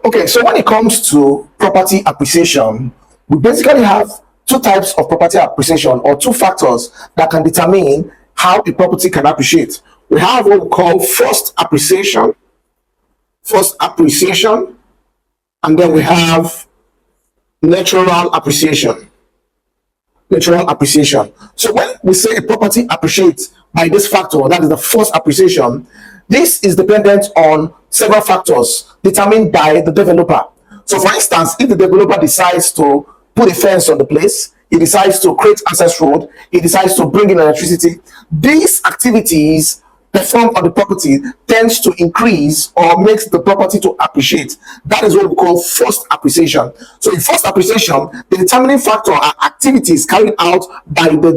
Okay, so when it comes to property appreciation, we basically have two types of property appreciation, or two factors that can determine how a property can appreciate. We have what we call first appreciation, and then we have natural appreciation. Natural appreciation. So when we say a property appreciates by this factor, that is the first appreciation, this is dependent on several factors determined by the developer. So for instance, if the developer decides to put a fence on the place, he decides to create access road, he decides to bring in electricity, these activities performed on the property tends to increase or makes the property to appreciate. That is what we call first appreciation. So in first appreciation, the determining factor are activities carried out by the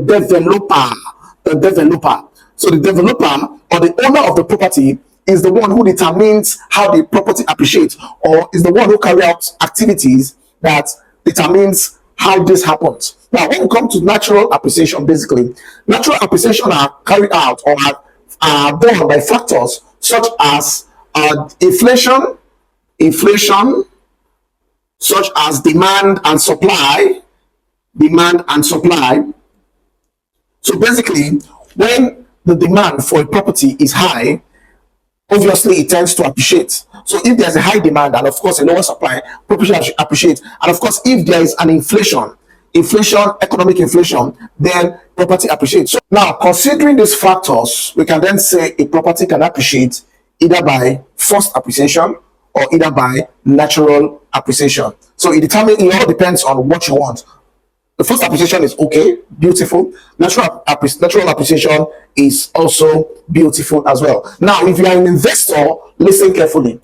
developer. So the developer or the owner of the property is the one who determines how the property appreciates, or is the one who carries out activities that determines how this happens. Now, when we come to natural appreciation, basically, natural appreciation are carried out or are done by factors such as inflation, such as demand and supply. So basically, when the demand for a property is high, obviously it tends to appreciate. So if there's a high demand and of course a lower supply, property should appreciate. And of course, if there is an economic inflation, then property appreciates. So now, considering these factors, we can then say a property can appreciate either by first appreciation or either by natural appreciation. So it all depends on what you want. The first appreciation is okay, beautiful. Natural appreciation is also beautiful as well. Now, if you are an investor, listen carefully.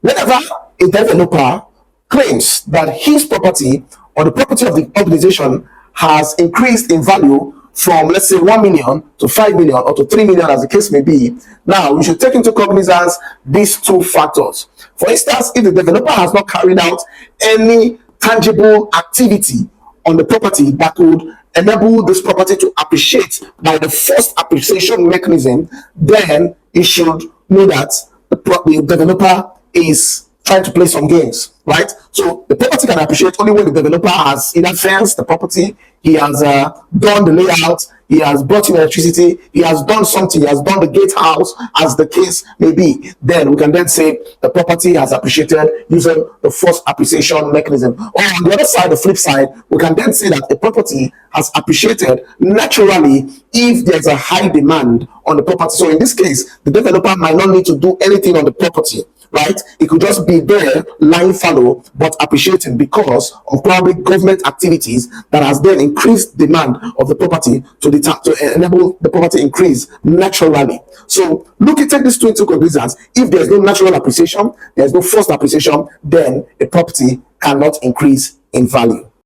Whenever a developer claims that his property or the property of the organization has increased in value from, let's say, 1 million to 5 million or to 3 million, as the case may be, now we should take into cognizance these two factors. For instance, if the developer has not carried out any tangible activity on the property that would enable this property to appreciate by the first appreciation mechanism, then you should know that the developer is trying to play some games, right? So the property can appreciate only when the developer has either fenced the property, he has done the layout, he has brought in electricity, he has done something, he has done the gatehouse, as the case may be. Then we can then say the property has appreciated using the first appreciation mechanism. Or on the other side, the flip side, we can then say that a property has appreciated naturally if there's a high demand on the property. So in this case, the developer might not need to do anything on the property, right? It could just be there lying fallow but appreciating because of probably government activities that has then increased demand of the property to enable the property increase naturally. So take these two into cognizance. If there's no natural appreciation, there's no forced appreciation, then a property cannot increase in value.